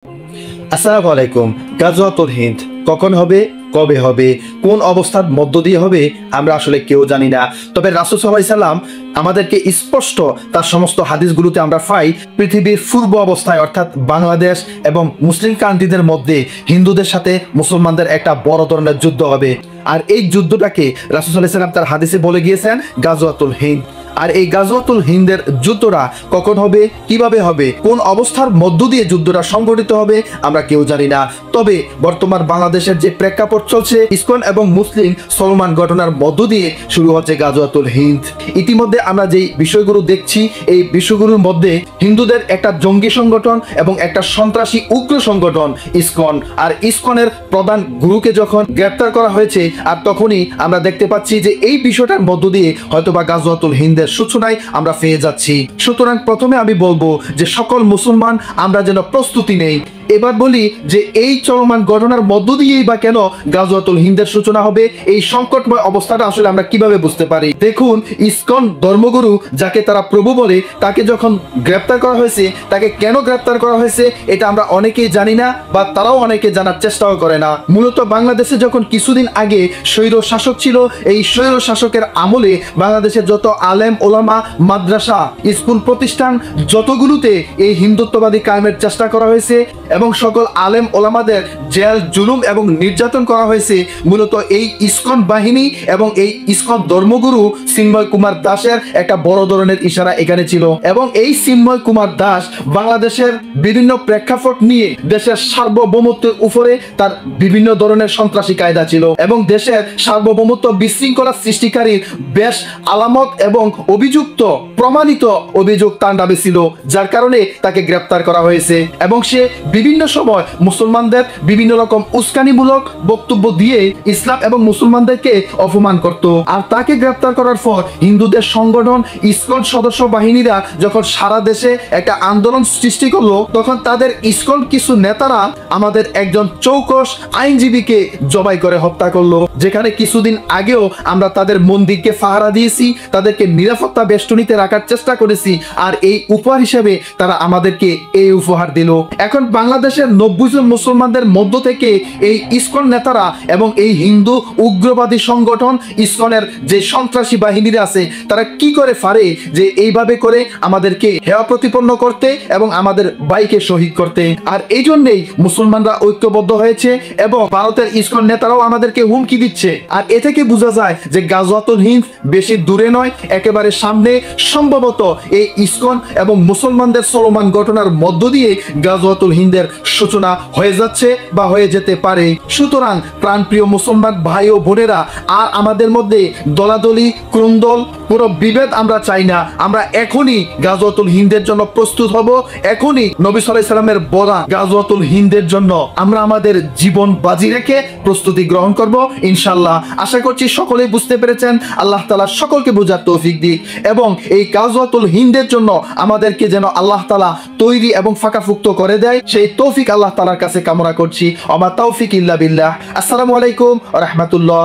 আসসালামু আলাইকুম। গাজওয়াতুল হিন্দ কখন হবে, কবে হবে, কোন অবস্থার মধ্য দিয়ে হবে আমরা আসলে কেউ জানি না। তবে রাসূল সাল্লাল্লাহু আলাইহি সাল্লাম আমাদেরকে স্পষ্ট তার সমস্ত হাদিসগুলোতে আমরা পাই পৃথিবীর পূর্ব অবস্থায় অর্থাৎ বাংলাদেশ এবং মুসলিম কান্ট্রিদের মধ্যে হিন্দুদের সাথে মুসলমানদের একটা বড় ধরনের যুদ্ধ হবে। আর এই যুদ্ধটাকে রাসূল সাল্লাল্লাহু আলাইহি সাল্লাম তার হাদিসে বলে গিয়েছেন গাজওয়াতুল হিন্দ। আর এই গাজওয়াতুল হিন্দের যুদ্ধটা কখন হবে, কিভাবে হবে, কোন অবস্থার মধ্য দিয়ে যুদ্ধটা সংঘটিত হবে আমরা কেউ জানি না। তবে বর্তমান বাংলাদেশের যে প্রেক্ষাপট চলছে, ইসকন এবং মুসলিম সলমান ঘটনার মধ্য দিয়ে শুরু হচ্ছে গাজওয়াতুল হিন্দ। ইতিমধ্যে আমরা যেই বিষয়গুলো দেখছি, এই বিষয়গুলোর মধ্যে হিন্দুদের একটা জঙ্গি সংগঠন এবং একটা সন্ত্রাসী উগ্র সংগঠন ইসকন। আর ইসকনের প্রধান গুরুকে যখন গ্রেপ্তার করা হয়েছে, আর তখনই আমরা দেখতে পাচ্ছি যে এই বিষয়টার মধ্য দিয়ে হয়তোবা গাজওয়াতুল হিন্দের সূচনায় আমরা পেয়ে যাচ্ছি। সুতরাং প্রথমে আমি বলবো যে সকল মুসলমান আমরা যেন প্রস্তুতি নেই। এবার বলি যে এই চলমান ঘটনার মধ্য দিয়েই বা কেন গাজওয়াতুল হিন্দের সূচনা হবে, এই সংকটময় অবস্থাটা আসলে আমরা কিভাবে বুঝতে পারি। দেখুন, ইসকন ধর্মগুরু যাকে তারা প্রভু বলে, তাকে যখন গ্রেপ্তার করা হয়েছে, তাকে কেন গ্রেপ্তার করা হয়েছে এটা আমরা অনেকেই জানি না, বা তারাও অনেকে জানার চেষ্টাও করে না। মূলত বাংলাদেশে যখন কিছুদিন আগে স্বৈর শাসক ছিল, এই স্বৈর শাসকের আমলে বাংলাদেশের যত আলেম ওলামা, মাদ্রাসা, স্কুল প্রতিষ্ঠান যতগুলোতে এই হিন্দুত্ববাদী কায়েমের চেষ্টা করা হয়েছে এবং সকল আলেম ওলামাদের জেল জুলুম এবং নির্যাতন করা হয়েছে, মূলত এই ইসকন বাহিনী এবং এই ইসকন ধর্মগুরু চিন্ময় কুমার দাসের একটা বড় ধরনের ইশারা এখানে ছিল। এবং এই চিন্ময় কুমার দাস বাংলাদেশের বিভিন্ন প্রেক্ষাপট নিয়ে দেশের সার্বভৌমত্বের উপরে তার বিভিন্ন ধরনের সন্ত্রাসী কায়দা ছিল এবং দেশের সার্বভৌমত্ব বিশৃঙ্খলা সৃষ্টিকারীর বেশ আলামত এবং অভিযুক্ত প্রমাণিত অভিযোগ তার নামে ছিল, যার কারণে তাকে গ্রেপ্তার করা হয়েছে। এবং সে বিভিন্ন সময় মুসলমানদের বিভিন্ন রকম উস্কানিমূলক বক্তব্য দিয়ে ইসলাম এবং মুসলমানদেরকে অপমান করত। আর তাকে গ্রেপ্তার করার পর হিন্দুদের সংগঠন ইসকন সদস্য বাহিনীরা যখন সারা দেশে একটা আন্দোলন সৃষ্টি করলো, তখন তাদের ইসকন কিছু নেতারা আমাদের একজন চৌকস আইনজীবীকে জবাই করে হত্যা করলো, যেখানে কিছুদিন আগেও আমরা তাদের মন্দিরকে পাহারা দিয়েছি, তাদেরকে নিরাপত্তা বেষ্টনীতে রাখার চেষ্টা করেছি, আর এই উপহার হিসেবে তারা আমাদেরকে এই উপহার দিল। এখন বাংলাদেশের 90 জন মুসলমানদের মধ্য থেকে এই ইসকন নেতারা এবং এই হিন্দু উগ্রবাদী সংগঠন ইসকনের যে সন্ত্রাসী বাহিনীরা আছে, তারা কি করে পারে যে এইভাবে করে আমাদেরকে হেয় প্রতিপন্ন করতে এবং আমাদের ভাইকে শহীদ করতে। আর এই জন্যই মুসলমানরা ঐক্যবদ্ধ হয়েছে এবং ভারতের ইসকন নেতারাও আমাদেরকে হুমকি দিচ্ছে। আর এ থেকে বোঝা যায় যে গাজওয়াতুল হিন্দ বেশি দূরে নয়, একেবারে সামনে। সম্ভবত এই ইসকন এবং মুসলমানদের চলমান ঘটনার মধ্য দিয়ে গাজওয়াতুল হিন্দের সূচনা হয়ে যাচ্ছে বা হয়ে যেতে পারে। সুতরাং প্রাণপ্রিয় মুসলমান ভাই ও বোনেরা, আর আমাদের মধ্যে দলাদলি ক্রন্দল পুরো বিভেদ আমরা চাই না। আমরা এখনই গাজওয়াতুল হিন্দের জন্য প্রস্তুত হব, এখনই নবী সাল্লাল্লাহু আলাইহি সাল্লামের বলা গাজওয়াতুল হিন্দের জন্য আমরা আমাদের জীবন বাজি রেখে প্রস্তুতি গ্রহণ করব ইনশাআল্লাহ। আশা করছি সকলেই বুঝতে পেরেছেন। আল্লাহ তাআলা সকলকে বোঝার তৌফিক দিক এবং এই গাজওয়াতুল হিন্দের জন্য আমাদেরকে যেন আল্লাহ তাআলা তৈরি এবং ফাঁকাফুক্ত করে দেয়, সেই তৌফিক আল্লাহ তাআলার কাছে কামনা করছি। ওয়া মা তাওফিক ইল্লা বিল্লাহ। আসসালামু আলাইকুম ওয়া রাহমাতুল্লাহ।